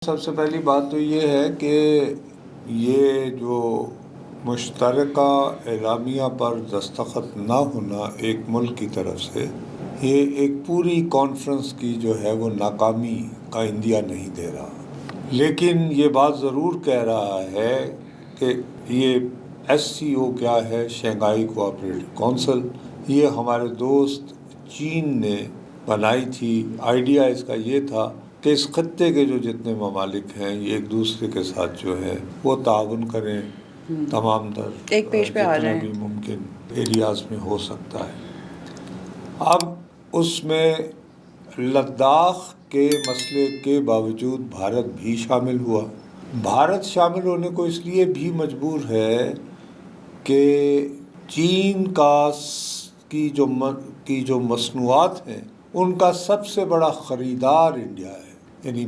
سب سے پہلی بات تو یہ ہے کہ یہ جو مشترکہ اعلامیہ پر دستخط نہ ہونا ایک ملک کی طرف سے، یہ ایک پوری کانفرنس کی جو ہے وہ ناکامی کا عندیہ نہیں دے رہا، لیکن یہ بات ضرور کہہ رہا ہے کہ یہ SCO کیا ہے، شنگھائی کوآپریٹو کونسل، یہ ہمارے دوست چین نے بنائی تھی۔ آئیڈیا اس کا یہ تھا کہ اس خطے کے جو جتنے ممالک ہیں یہ ایک دوسرے کے ساتھ جو ہے وہ تعاون کریں، تمام تر ایک پیج پہ آ جتنا جائیں۔ بھی ممکن ایریاز میں ہو سکتا ہے۔ اب اس میں لداخ کے مسئلے کے باوجود بھارت بھی شامل ہوا۔ بھارت شامل ہونے کو اس لیے بھی مجبور ہے کہ چین کی جو مصنوعات ہیں ان کا سب سے بڑا خریدار انڈیا ہے، یعنی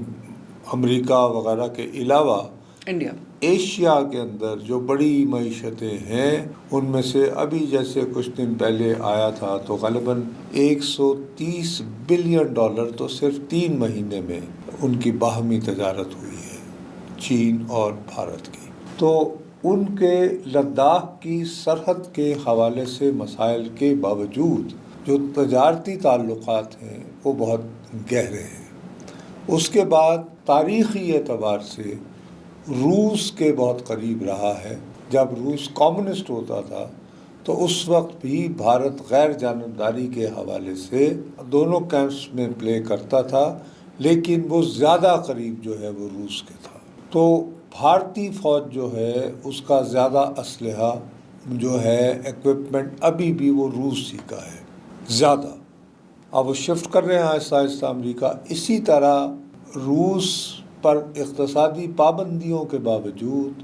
امریکہ وغیرہ کے علاوہ انڈیا ایشیا کے اندر جو بڑی معیشتیں ہیں ان میں سے ابھی جیسے کچھ دن پہلے آیا تھا تو غالباً $130 بلین تو صرف 3 مہینے میں ان کی باہمی تجارت ہوئی ہے، چین اور بھارت کی۔ تو ان کے لداخ کی سرحد کے حوالے سے مسائل کے باوجود جو تجارتی تعلقات ہیں وہ بہت گہرے ہیں۔ اس کے بعد تاریخی اعتبار سے روس کے بہت قریب رہا ہے۔ جب روس کمیونسٹ ہوتا تھا تو اس وقت بھی بھارت غیر جانبداری کے حوالے سے دونوں کیمپس میں پلے کرتا تھا، لیکن وہ زیادہ قریب جو ہے وہ روس کے تھا۔ تو بھارتی فوج جو ہے اس کا زیادہ اسلحہ جو ہے ایکوپمنٹ ابھی بھی وہ روس ہی کا ہے زیادہ۔ اب وہ شفٹ کر رہے ہیں آہستہ آہستہ امریکہ۔ اسی طرح روس پر اقتصادی پابندیوں کے باوجود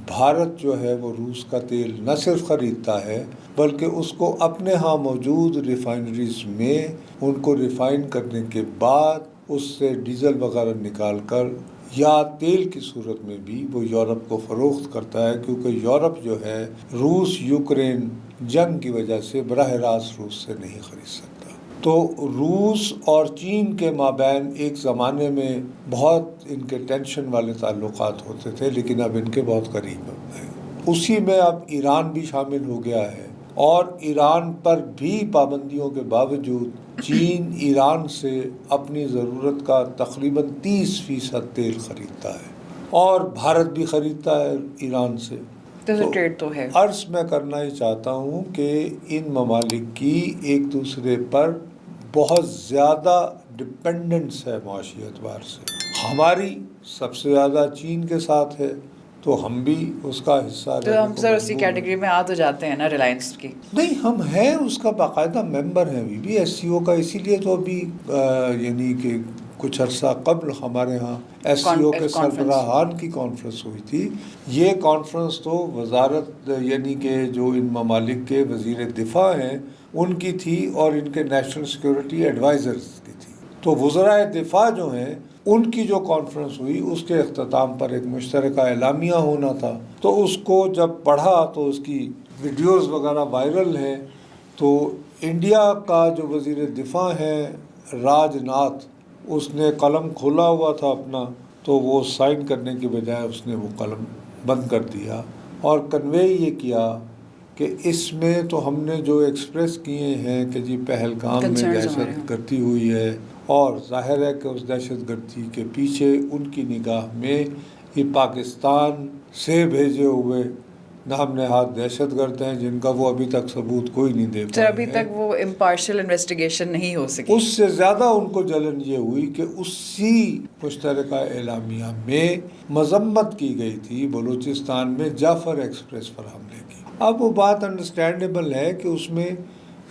بھارت جو ہے وہ روس کا تیل نہ صرف خریدتا ہے بلکہ اس کو اپنے ہاں موجود ریفائنریز میں ان کو ریفائن کرنے کے بعد اس سے ڈیزل وغیرہ نکال کر یا تیل کی صورت میں بھی وہ یورپ کو فروخت کرتا ہے، کیونکہ یورپ جو ہے روس یوکرین جنگ کی وجہ سے براہ راست روس سے نہیں خرید سکتا۔ تو روس اور چین کے مابین ایک زمانے میں بہت ان کے ٹینشن والے تعلقات ہوتے تھے، لیکن اب ان کے بہت قریب ہیں۔ اسی میں اب ایران بھی شامل ہو گیا ہے، اور ایران پر بھی پابندیوں کے باوجود چین ایران سے اپنی ضرورت کا تقریباً 30% تیل خریدتا ہے، اور بھارت بھی خریدتا ہے ایران سے۔ تو ٹریڈ تو ہے۔ عرض میں کرنا ہی چاہتا ہوں کہ ان ممالک کی ایک دوسرے پر بہت زیادہ ڈپینڈنس ہے معاشی اعتبار سے۔ ہماری سب سے زیادہ چین کے ساتھ ہے، تو ہم بھی اس کا حصہ تو ہم سر اسی کیٹیگری میں آ تو جاتے ہیں نا ریلائنس کی۔ نہیں، ہم ہیں اس کا باقاعدہ ممبر ہیں ابھی بھی SCO کا، اسی لیے تو ابھی یعنی کہ کچھ عرصہ قبل ہمارے ہاں SCO کے سربراہان کی کانفرنس ہوئی تھی۔ یہ کانفرنس تو وزارت یعنی کہ جو ان ممالک کے وزیر دفاع ہیں ان کی تھی اور ان کے نیشنل سیکورٹی ایڈوائزرز کی تھی۔ تو وزرائے دفاع جو ہیں ان کی جو کانفرنس ہوئی اس کے اختتام پر ایک مشترکہ اعلامیہ ہونا تھا، تو اس کو جب پڑھا تو اس کی ویڈیوز وغیرہ وائرل ہیں۔ تو انڈیا کا جو وزیر دفاع ہیں راج ناتھ، اس نے قلم کھولا ہوا تھا اپنا، تو وہ سائن کرنے کے بجائے اس نے وہ قلم بند کر دیا اور کنوے یہ کیا کہ اس میں تو ہم نے جو ایکسپریس کیے ہیں کہ جی پہلگام میں دہشت گردی ہوئی ہے، اور ظاہر ہے کہ اس دہشت گردی کے پیچھے ان کی نگاہ میں یہ پاکستان سے بھیجے ہوئے نام نہاد دہشت گرد ہیں، جن کا وہ ابھی تک ثبوت کوئی نہیں دے پائے ہیں۔ ابھی تک وہ امپارشل انویسٹیگیشن نہیں ہو سکی۔ اس سے زیادہ ان کو جلن یہ ہوئی کہ اسی مشترکہ اعلامیہ میں مذمت کی گئی تھی بلوچستان میں جعفر ایکسپریس پر حملے کی۔ اب وہ بات انڈرسٹینڈیبل ہے کہ اس میں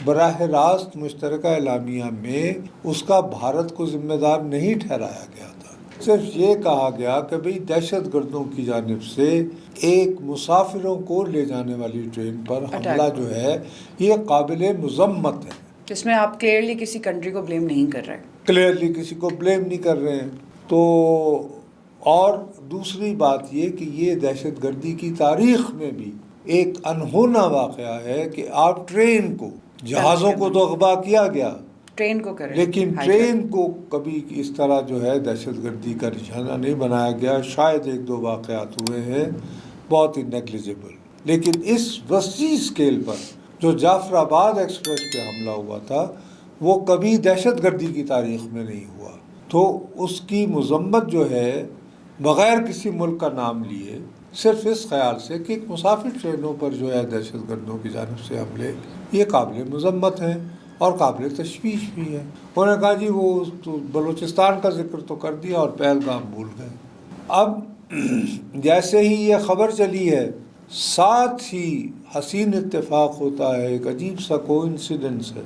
براہ راست مشترکہ اعلامیہ میں اس کا بھارت کو ذمہ دار نہیں ٹھہرایا گیا تھا، صرف یہ کہا گیا کہ بھئی دہشت گردوں کی جانب سے ایک مسافروں کو لے جانے والی ٹرین پر حملہ جو ہے یہ قابل مذمت ہے۔ جس میں آپ کلیئرلی کسی کنٹری کو بلیم نہیں کر رہے، کلیئرلی کسی کو بلیم نہیں کر رہے ہیں۔ تو اور دوسری بات یہ کہ یہ دہشت گردی کی تاریخ میں بھی ایک انہونا واقعہ ہے کہ آپ ٹرین کو، جہازوں کو تو اغوا کیا گیا ٹرین کو کریں، لیکن ٹرین کو کبھی اس طرح جو ہے دہشت گردی کا نشانہ نہیں بنایا گیا. شاید 1-2 واقعات ہوئے ہیں بہت ہی نیگلیجبل، لیکن اس وسیع اسکیل پر جو جعفر آباد ایکسپریس پہ حملہ ہوا تھا وہ کبھی دہشت گردی کی تاریخ میں نہیں ہوا. تو اس کی مذمت جو ہے بغیر کسی ملک کا نام لیے، صرف اس خیال سے کہ مسافر ٹرینوں پر جو ہے دہشت گردوں کی جانب سے حملے، یہ قابل مذمت ہیں اور قابل تشویش بھی ہے. انہوں نے کہا جی وہ تو بلوچستان کا ذکر تو کر دیا اور پہلگام بھول گئے. اب جیسے ہی یہ خبر چلی ہے ساتھ ہی حسین اتفاق ہوتا ہے، ایک عجیب سا کوئنسیڈنس ہے.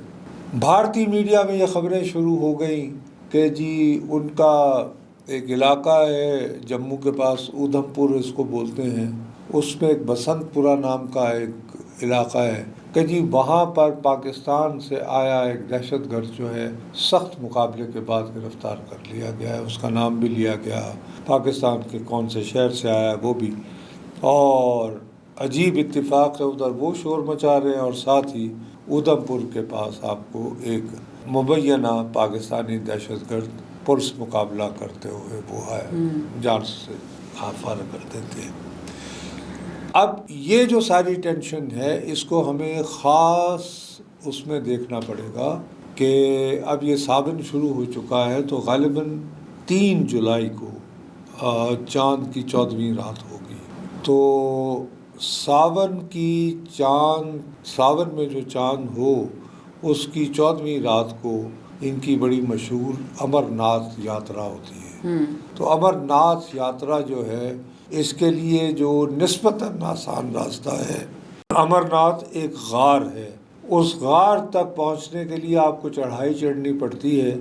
بھارتی میڈیا میں یہ خبریں شروع ہو گئیں کہ جی ان کا ایک علاقہ ہے جموں کے پاس، اودھم پور اس کو بولتے ہیں، اس میں ایک بسنت پورہ نام کا ایک علاقہ ہے کہ جی وہاں پر پاکستان سے آیا ایک دہشت گرد جو ہے سخت مقابلے کے بعد گرفتار کر لیا گیا ہے. اس کا نام بھی لیا گیا، پاکستان کے کون سے شہر سے آیا وہ بھی. اور عجیب اتفاق ہے ادھر وہ شور مچا رہے ہیں اور ساتھ ہی اودھم پور کے پاس آپ کو ایک مبینہ پاکستانی دہشت گرد پرس مقابلہ کرتے ہوئے وہ ہے جان سے فارغ کر دیتے ہیں. اب یہ جو ساری ٹینشن ہے اس کو ہمیں خاص اس میں دیکھنا پڑے گا کہ اب یہ ساون شروع ہو چکا ہے تو غالباً 3 جولائی کو چاند کی 14ویں رات ہوگی. تو ساون میں جو چاند ہو اس کی 14ویں رات کو ان کی بڑی مشہور امرناتھ یاترا ہوتی ہے. تو امرناتھ یاترا جو ہے اس کے لیے جو نسبتاً آسان راستہ ہے، امرناتھ ایک غار ہے، اس غار تک پہنچنے کے لیے آپ کو چڑھائی چڑھنی پڑتی ہے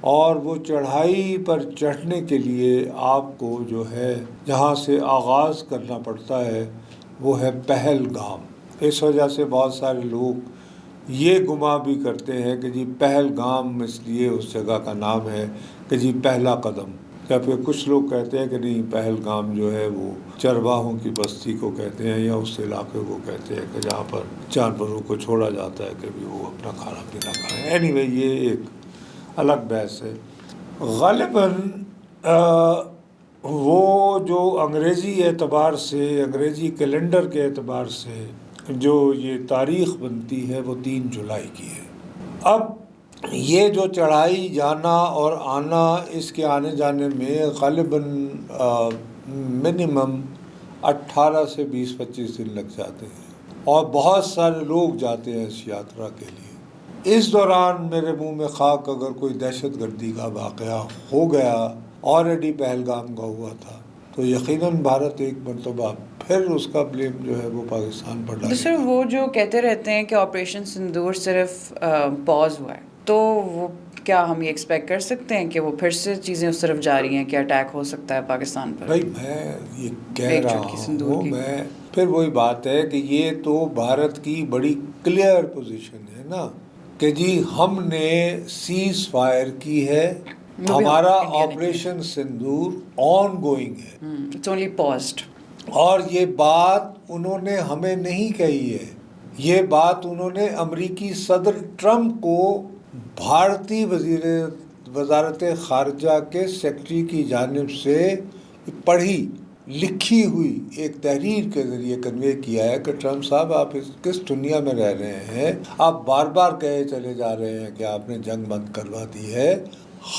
اور وہ چڑھائی پر چڑھنے کے لیے آپ کو جو ہے جہاں سے آغاز کرنا پڑتا ہے وہ ہے پہلگام. اس وجہ سے بہت سارے لوگ یہ گمان بھی کرتے ہیں کہ جی پہلگام اس لیے اس جگہ کا نام ہے کہ جی پہلا قدم، جبکہ کچھ لوگ کہتے ہیں کہ نہیں پہلگام جو ہے وہ چرواہوں کی بستی کو کہتے ہیں یا اس علاقے کو کہتے ہیں کہ جہاں پر جانوروں کو چھوڑا جاتا ہے کہ بھی وہ اپنا کھانا پینا کھائیں. اینی وے یہ ایک الگ بحث ہے. غالباً وہ جو انگریزی اعتبار سے، انگریزی کیلنڈر کے اعتبار سے جو یہ تاریخ بنتی ہے وہ 3 جولائی کی ہے. اب یہ جو چڑھائی جانا اور آنا، اس کے آنے جانے میں غالباً منیمم 18 سے 20-25 دن لگ جاتے ہیں اور بہت سارے لوگ جاتے ہیں اس یاترا کے لیے. اس دوران میرے منہ میں خاک اگر کوئی دہشت گردی کا واقعہ ہو گیا، آلریڈی پہلگام کا ہوا تھا، تو یقیناً بھارت ایک مرتبہ پھر اس کا بلیم جو ہے وہ پاکستان پر ڈالے. سر وہ جو کہتے رہتے ہیں کہ آپریشن سندور صرف پاز ہوا ہے، تو وہ کیا ہم یہ ایکسپیکٹ کر سکتے ہیں کہ وہ پھر سے چیزیں اس طرف جا رہی ہیں کہ اٹیک ہو سکتا ہے پاکستان پر؟ بھائی میں یہ کہہ رہا ہوں، میں پھر وہی بات ہے کہ یہ تو بھارت کی بڑی کلیئر پوزیشن ہے نا کہ جی ہم نے سیز فائر کی ہے، ہمارا آپریشن سندور آن گوئنگ ہے، اٹس اونلی پازڈ. اور یہ بات انہوں نے ہمیں نہیں کہی ہے، یہ بات انہوں نے امریکی صدر ٹرمپ کو بھارتی وزارت خارجہ کے سیکرٹری کی جانب سے پڑھی لکھی ہوئی ایک تحریر کے ذریعے کنوے کیا ہے کہ ٹرمپ صاحب آپ کس دنیا میں رہ رہے ہیں، آپ بار بار کہے چلے جا رہے ہیں کہ آپ نے جنگ بند کروا دی ہے.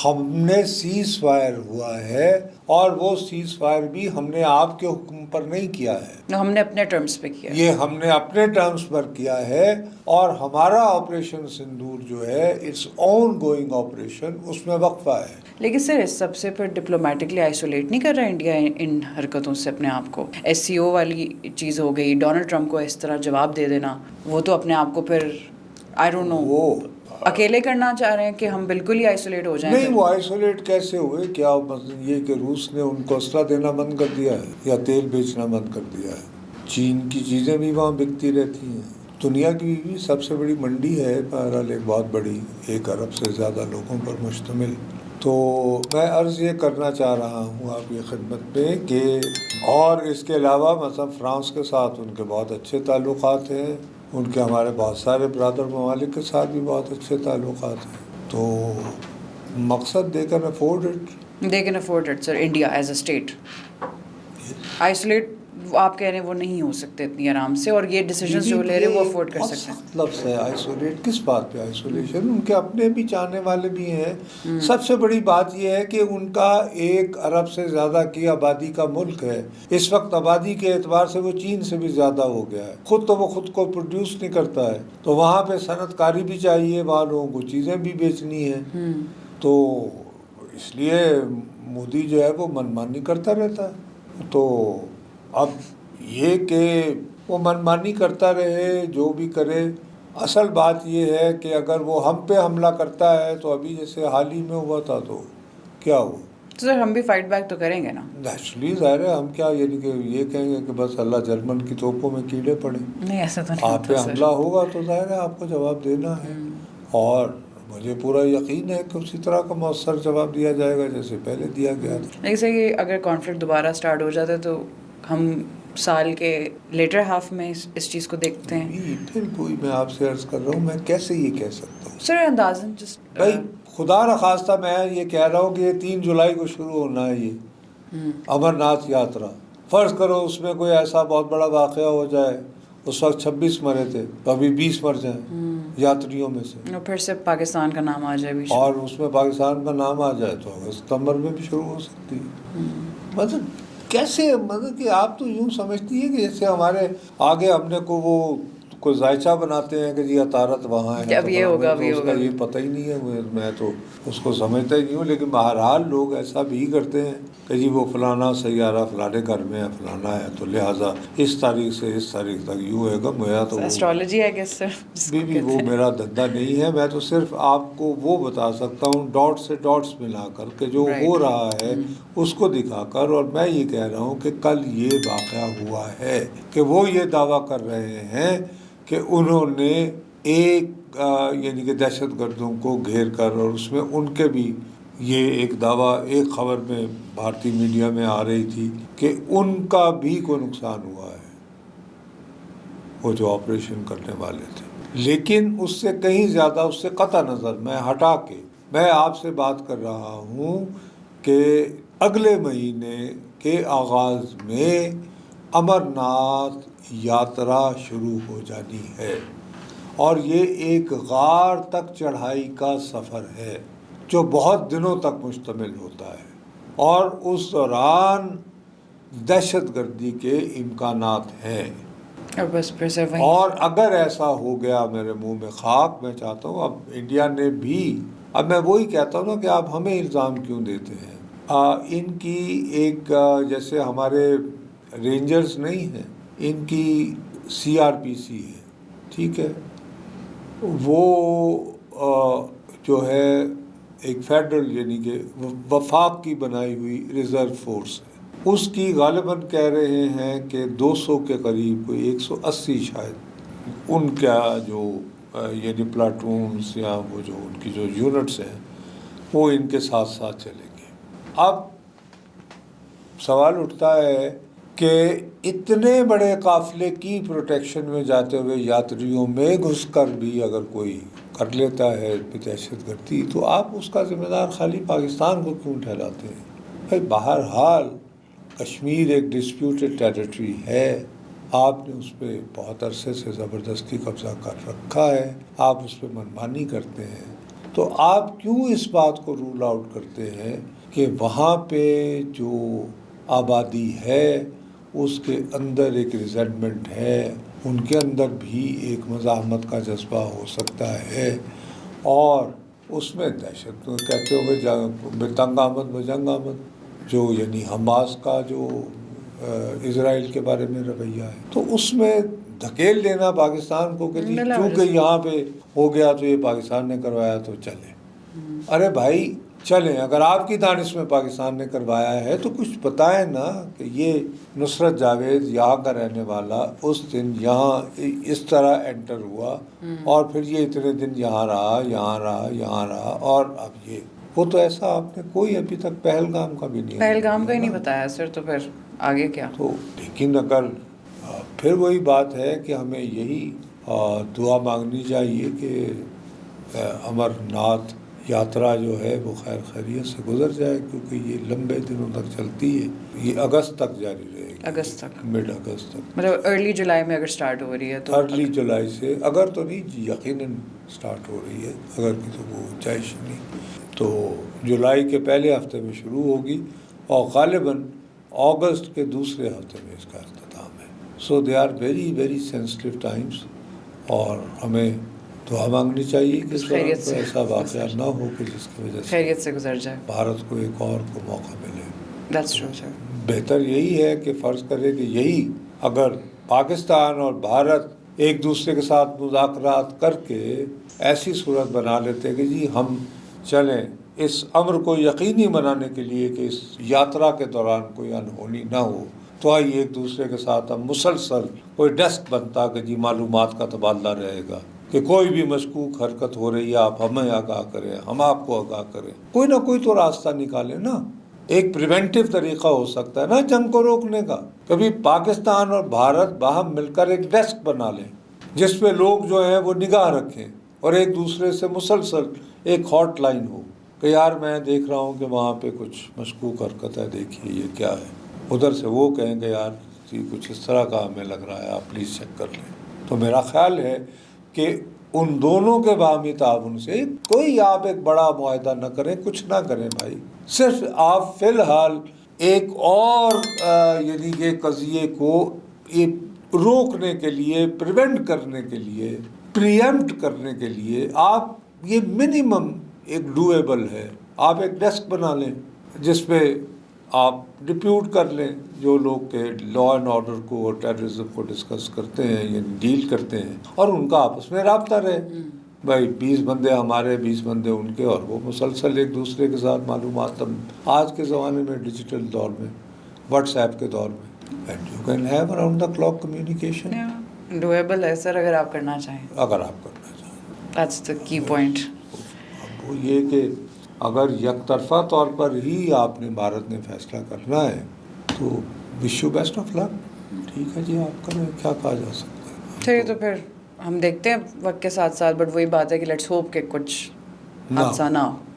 ہم نے سیز فائر ہوا ہے اور وہ سیز فائر بھی ہم نے آپ کے حکم پر نہیں کیا ہے، ہم نے اپنے ٹرمز پہ کیا، یہ ہم نے اپنے ٹرمز پر کیا ہے. اور ہمارا آپریشن سندور جو ہے اٹس آن گوئنگ آپریشن، اس میں وقفہ ہے. لیکن سر اس سب سے پھر ڈپلومیٹکلی آئسولیٹ نہیں کر رہا انڈیا ان حرکتوں سے اپنے آپ کو؟ SCO والی چیز ہو گئی، ڈونلڈ ٹرمپ کو اس طرح جواب دے دینا، وہ تو اپنے آپ کو پھر آئی ڈونٹ نو وہ اکیلے کرنا چاہ رہے ہیں کہ ہم بالکل ہی آئسولیٹ ہو جائیں. نہیں، وہ آئسولیٹ کیسے ہوئے؟ کیا مطلب یہ کہ روس نے ان کو اسلحہ دینا بند کر دیا ہے یا تیل بیچنا بند کر دیا ہے؟ چین کی چیزیں بھی وہاں بکتی رہتی ہیں. دنیا کی بھی سب سے بڑی منڈی ہے بہرحال، ایک بہت بڑی، 1 ارب سے زیادہ لوگوں پر مشتمل. تو میں عرض یہ کرنا چاہ رہا ہوں آپ کی خدمت میں کہ اور اس کے علاوہ مثلا فرانس کے ساتھ ان کے بہت اچھے تعلقات ہیں، ان کے ہمارے بہت سارے برادر ممالک کے ساتھ بھی بہت اچھے تعلقات ہیں. تو مقصد they can afford it. They can afford it, sir. India as a state. Isolate آپ کہہ رہے ہیں وہ نہیں ہو سکتے اتنی آرام سے, اور یہ ڈیسیجنز جو لے رہے ہیں وہ افورڈ کر سکتے ہیں. لفظ ہے آئسولیٹ, کس بات پہ آئسولیشن؟ ان کے اپنے بھی چاہنے والے بھی ہیں. سب سے بڑی بات یہ ہے کہ ان کا 1 ارب سے زیادہ کی آبادی کا ملک ہے. اس وقت آبادی کے اعتبار سے وہ چین سے بھی زیادہ ہو گیا ہے. خود تو وہ خود کو پروڈیوس نہیں کرتا ہے, تو وہاں پہ صنعت کاری بھی چاہیے, وہاں لوگوں کو چیزیں بھی بیچنی ہیں. تو اس لیے مودی جو ہے وہ منمانی کرتا رہتا ہے. تو اب یہ کہ وہ منمانی کرتا رہے, جو بھی کرے, اصل بات یہ ہے کہ اگر وہ ہم پہ حملہ کرتا ہے تو ابھی جیسے حال ہی میں ہوا تھا تو کیا ہوا؟ سر ہم بھی فائٹ بیک تو کریں گے نا. نیچرلی ظاہر ہے, ہم کیا یعنی کہ یہ کہیں گے کہ بس اللہ جرمن کی توپوں میں کیڑے پڑے. نہیں, ایسا تو نہیں. آپ پہ حملہ ہوگا تو ظاہر ہے آپ کو جواب دینا ہے, اور مجھے پورا یقین ہے کہ اسی طرح کا مؤثر جواب دیا جائے گا جیسے پہلے دیا گیا تھا. جیسے کہ اگر کانفلکٹ دوبارہ سٹارٹ ہو جاتا ہے تو ہم سال کے لیٹر ہاف میں اس چیز کو دیکھتے ہیں. پھر کوئی میں آپ سے عرض کر رہا ہوں, میں کیسے یہ کہہ سکتا ہوں سر اندازاً جسٹ بھائی خدا نخواستہ میں یہ کہہ رہا ہوں کہ یہ 3 جولائی کو شروع ہونا ہے یہ امرناتھ یاترا. فرض کرو اس میں کوئی ایسا بہت بڑا واقعہ ہو جائے, اس وقت 26 مرے تھے تو ابھی 20 مر جائیں یاتریوں میں سے, پھر سے پاکستان کا نام آ جائے بھی, اور اس میں پاکستان کا نام آ جائے تو ستمبر میں بھی شروع ہو سکتی ہے. مطلب کیسے, مطلب کہ آپ تو یوں سمجھتی ہے کہ جیسے ہمارے آگے ہم نے کو وہ کوئی ذائچہ بناتے ہیں کہ جی عطارت وہاں ہے, اب یہ ہوگا, اب یہ ہوگا, یہ پتہ ہی نہیں ہے, میں تو اس کو سمجھتا ہی نہیں ہوں. لیکن بہرحال لوگ ایسا بھی کرتے ہیں کہ جی وہ فلانا سیارہ فلانے گھر میں ہے, فلانا ہے, تو لہٰذا اس تاریخ سے اس تاریخ تک یوں ہے گا. میرا تو ایسٹرالوجی ہے کہ سر بھی وہ میرا دھندا نہیں ہے. میں تو صرف آپ کو وہ بتا سکتا ہوں ڈاٹ سے ڈاٹس ملا کر کہ جو ہو رہا ہے اس کو دکھا کر, اور میں یہ کہہ رہا ہوں کہ کل یہ واقعہ ہوا ہے کہ وہ یہ دعویٰ کر رہے ہیں کہ انہوں نے ایک یعنی کہ دہشت گردوں کو گھیر کر, اور اس میں ان کے بھی یہ ایک دعویٰ ایک خبر میں بھارتی میڈیا میں آ رہی تھی کہ ان کا بھی کوئی نقصان ہوا ہے, وہ جو آپریشن کرنے والے تھے. لیکن اس سے کہیں زیادہ, اس سے قطع نظر میں ہٹا کے میں آپ سے بات کر رہا ہوں کہ اگلے مہینے کے آغاز میں امرناتھ یاترا شروع ہو جانی ہے, اور یہ ایک غار تک چڑھائی کا سفر ہے جو بہت دنوں تک مشتمل ہوتا ہے, اور اس دوران دہشت گردی کے امکانات ہیں. اور اگر ایسا ہو گیا میرے منہ میں خاک, میں چاہتا ہوں اب انڈیا نے بھی, اب میں وہی کہتا ہوں نا کہ آپ ہمیں الزام کیوں دیتے ہیں. ان کی ایک جیسے ہمارے رینجرز نہیں ہیں, ان کی CRPC ہے, ٹھیک ہے, وہ جو ہے ایک فیڈرل یعنی کہ وفاق کی بنائی ہوئی ریزرو فورس ہے. اس کی غالباً کہہ رہے ہیں کہ 200 کے قریب, کوئی 180 شاید ان کا جو یعنی پلاٹونز یا وہ جو ان کی جو یونٹس ہیں وہ ان کے ساتھ ساتھ چلیں گے. اب سوال اٹھتا ہے کہ اتنے بڑے قافلے کی پروٹیکشن میں جاتے ہوئے یاتریوں میں گھس کر بھی اگر کوئی کر لیتا ہے دہشت گردی, تو آپ اس کا ذمہ دار خالی پاکستان کو کیوں ٹھہراتے ہیں؟ بھائی بہرحال کشمیر ایک ڈسپیوٹڈ ٹیریٹری ہے, آپ نے اس پہ بہت عرصے سے زبردستی قبضہ کر رکھا ہے, آپ اس پہ منمانی کرتے ہیں, تو آپ کیوں اس بات کو رول آؤٹ کرتے ہیں کہ وہاں پہ جو آبادی ہے اس کے اندر ایک ریزنٹمنٹ ہے, ان کے اندر بھی ایک مزاحمت کا جذبہ ہو سکتا ہے, اور اس میں دہشت کہتے ہوئے تنگ آمد و جنگ آمد, جو یعنی حماس کا جو اسرائیل کے بارے میں رویہ ہے, تو اس میں دھکیل دینا پاکستان کو کہ کیونکہ یہاں پہ ہو گیا تو یہ پاکستان نے کروایا تو چلے. ارے بھائی چلیں, اگر آپ کی دانش میں پاکستان نے کروایا ہے تو کچھ بتائیں نا کہ یہ نصرت جاوید یہاں کا رہنے والا اس دن یہاں اس طرح انٹر ہوا, اور پھر یہ اتنے دن یہاں رہا, اور اب یہ وہ تو ایسا آپ نے کوئی ابھی تک پہلگام کا بھی نہیں, پہلگام کا ہی نہیں بتایا سر, تو پھر آگے کیا؟ تو لیکن اگر پھر وہی بات ہے کہ ہمیں یہی دعا مانگنی چاہیے کہ امرناتھ یاترا جو ہے وہ خیر خیریت سے گزر جائے، کیونکہ یہ لمبے دنوں تک چلتی ہے، یہ اگست تک جاری رہے گی، اگست تک، مڈ اگست تک، مطلب ارلی جولائی میں اگر سٹارٹ ہو رہی ہے تو ارلی جولائی سے، اگر تو نہیں جی یقیناً سٹارٹ ہو رہی ہے، اگر کی تو وہ گنجائش نہیں، تو جولائی کے پہلے ہفتے میں شروع ہوگی اور غالباً اگست کے دوسرے ہفتے میں اس کا اختتام ہے. So they are very very sensitive times, اور ہمیں دعا مانگنی چاہیے کہ اس خیریت کو سے ایسا واقعہ نہ ہو کہ جس کی وجہ سے خیریت سے گزر جائے. بھارت کو ایک اور کو موقع ملے. دیٹس ٹرو سر. بہتر یہی ہے کہ فرض کرے کہ یہی اگر پاکستان اور بھارت ایک دوسرے کے ساتھ مذاکرات کر کے ایسی صورت بنا لیتے کہ جی ہم چلیں اس امر کو یقینی بنانے کے لیے کہ اس یاترا کے دوران کوئی انہونی نہ ہو، تو آئیے ایک دوسرے کے ساتھ ہم مسلسل کوئی ڈیسک بنتا کہ جی معلومات کا تبادلہ رہے گا، کہ کوئی بھی مشکوک حرکت ہو رہی ہے آپ ہمیں آگاہ کریں، ہم آپ کو آگاہ کریں، کوئی نہ کوئی تو راستہ نکالیں نا. ایک پریونٹیو طریقہ ہو سکتا ہے نا جنگ کو روکنے کا. کبھی پاکستان اور بھارت باہم مل کر ایک ڈیسک بنا لیں جس پہ لوگ جو ہیں وہ نگاہ رکھیں اور ایک دوسرے سے مسلسل ایک ہاٹ لائن ہو کہ یار میں دیکھ رہا ہوں کہ وہاں پہ کچھ مشکوک حرکت ہے، دیکھیے یہ کیا ہے. ادھر سے وہ کہیں کہ یار جی کچھ اس طرح کا ہمیں لگ رہا ہے، آپ پلیز چیک کر لیں. تو میرا خیال ہے کہ ان دونوں کے باہمی تعاون سے کوئی آپ ایک بڑا معاہدہ نہ کریں، کچھ نہ کریں بھائی، صرف آپ فی الحال ایک اور یعنی یہ قضیے کو یہ روکنے کے لیے، پریونٹ کرنے کے لیے، پریمپٹ کرنے کے لیے آپ یہ منیمم ایک ڈویبل ہے. آپ ایک ڈیسک بنا لیں جس پہ آپ ڈپیوٹ کر لیں جو لوگ کے لا اینڈ آرڈر کو اور ٹیررزم کو ڈسکس کرتے ہیں یعنی ڈیل کرتے ہیں، اور ان کا آپس میں رابطہ رہے. بھائی 20 بندے ہمارے، 20 بندے ان کے، اور وہ مسلسل ایک دوسرے کے ساتھ معلومات. آج کے زمانے میں ڈیجیٹل دور میں، واٹس ایپ کے دور میں، and you can have around the clock communication. Doable ہے سر اگر آپ کرنا چاہیں. اگر آپ کرنا چاہیں. دیٹس دا کی پوائنٹ. اب وہ یہ کہ اگر یک طرفہ طور پر ہی آپ نے بھارت نے فیصلہ کرنا ہے تو وش یو بیسٹ آف لک. ٹھیک ہے جی، آپ کریں، کیا کہا جا سکتا ہے. چلیے تو پھر ہم دیکھتے ہیں وقت کے ساتھ ساتھ، بٹ وہی بات ہے کہ لیٹس ہوپ کہ کچھ حادثہ نہ ہو.